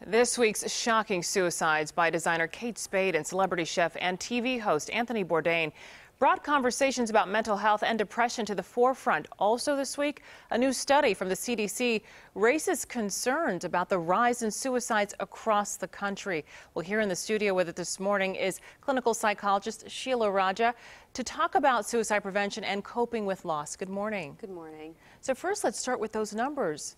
This week's shocking suicides by designer Kate Spade and celebrity chef and TV host Anthony Bourdain brought conversations about mental health and depression to the forefront. Also this week, a new study from the CDC raises concerns about the rise in suicides across the country. Well, here in the studio with it this morning is clinical psychologist Sheela Raja to talk about suicide prevention and coping with loss. Good morning. Good morning. So first, let's start with those numbers.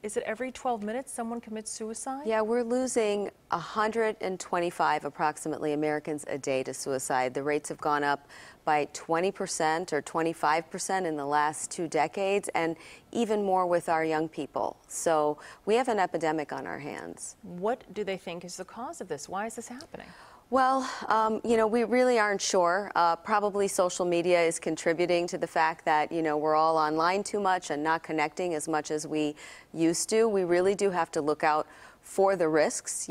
Is it every 12 minutes someone commits suicide? Yeah, we're losing 125 approximately Americans a day to suicide. The rates have gone up by 20% or 25% in the last 2 decades, and even more with our young people. So we have an epidemic on our hands. What do they think is the cause of this? Why is this happening? Well, we really aren't sure. Probably social media is contributing to the fact that, we're all online too much and not connecting as much as we used to. We really do have to look out for the risks.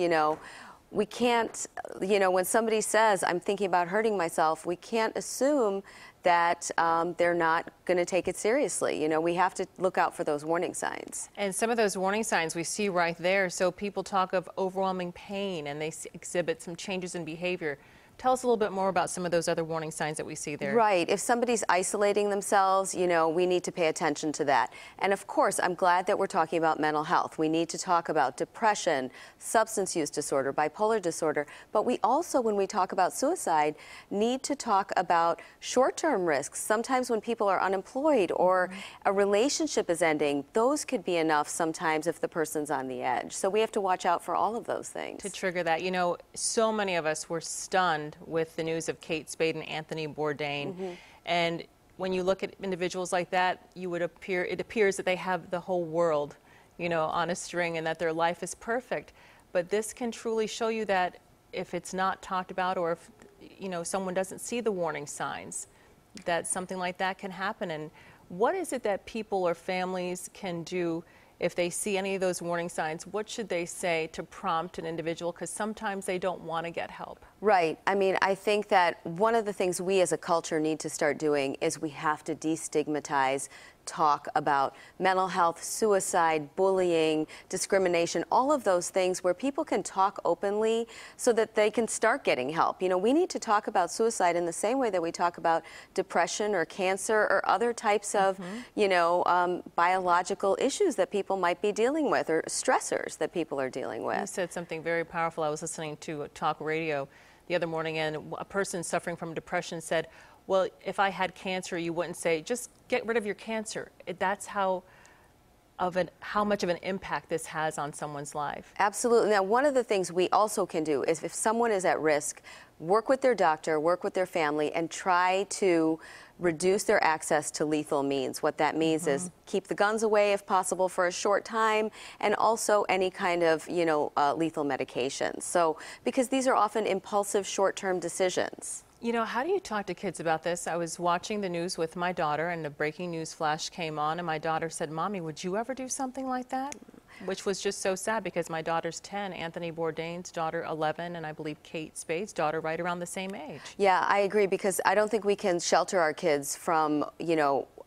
We can't, when somebody says, I'm thinking about hurting myself, we can't assume that they're not going to take it seriously. We have to look out for those warning signs. And some of those warning signs we see right there. So people talk of overwhelming pain and they exhibit some changes in behavior. Tell us a little bit more about some of those other warning signs that we see there. Right. If somebody's isolating themselves, we need to pay attention to that. And of course, I'm glad that we're talking about mental health. We need to talk about depression, substance use disorder, bipolar disorder. But we also, when we talk about suicide, need to talk about short-term risks. Sometimes when people are unemployed or a relationship is ending, those could be enough sometimes if the person's on the edge. So we have to watch out for all of those things. To trigger that, so many of us were stunned with the news of Kate Spade and Anthony Bourdain. And when you look at individuals like that, it appears that they have the whole world, on a string and that their life is perfect. But this can truly show you that if it's not talked about or if, someone doesn't see the warning signs, that something like that can happen. And what is it that people or families can do if they see any of those warning signs? What should they say to prompt an individual? Because sometimes they don't want to get help. Right. I think that one of the things we as a culture need to start doing is we have to destigmatize talk about mental health, suicide, bullying, discrimination, all of those things where people can talk openly so that they can start getting help. We need to talk about suicide in the same way that we talk about depression or cancer or other types of, biological issues that people might be dealing with or stressors that people are dealing with. You said something very powerful. I was listening to talk radio the other morning, and a person suffering from depression said, well, if I had cancer, you wouldn't say, just get rid of your cancer. That's how much of an impact this has on someone's life. Absolutely. Now, one of the things we also can do is if someone is at risk, work with their doctor, work with their family, and try to reduce their access to lethal means. What that means is keep the guns away if possible for a short time, and also any kind of, lethal medications. So, because these are often impulsive, short-term decisions. How do you talk to kids about this? I was watching the news with my daughter, and the breaking news flash came on, and my daughter said, Mommy, would you ever do something like that? Which was just so sad because my daughter's 10, Anthony Bourdain's daughter 11, and I believe Kate Spade's daughter right around the same age. Yeah, I agree, because I don't think we can shelter our kids from,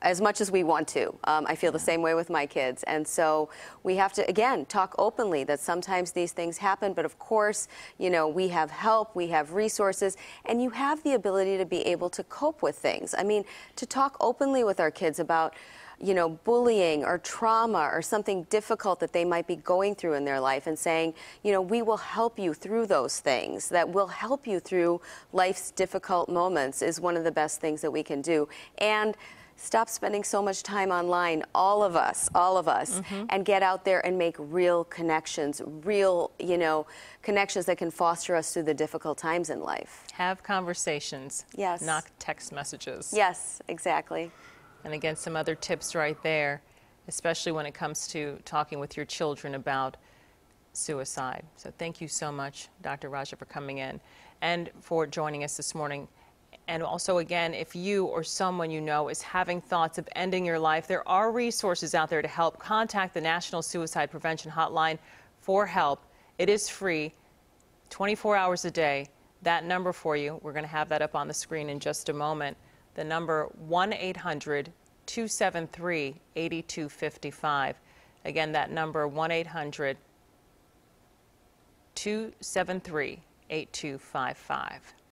as much as we want to. I feel the same way with my kids. And so we have to, again, talk openly that sometimes these things happen. But of course, we have help, we have resources, and you have the ability to be able to cope with things. To talk openly with our kids about, bullying or trauma or something difficult that they might be going through in their life, and saying, we will help you through those things, that will help you through life's difficult moments, is one of the best things that we can do. And stop spending so much time online, all of us, and get out there and make real connections, connections that can foster us through the difficult times in life. Have conversations. Yes. Not text messages. Yes, exactly. And again, some other tips right there, especially when it comes to talking with your children about suicide. So thank you so much, Dr. Raja, for coming in and for joining us this morning. And also, again, if you or someone you know is having thoughts of ending your life, there are resources out there to help. Contact the National Suicide Prevention Hotline for help. It is free, 24 hours a day. That number for you, we're going to have that up on the screen in just a moment. The number 1-800-273-8255. Again, that number 1-800 273-8255.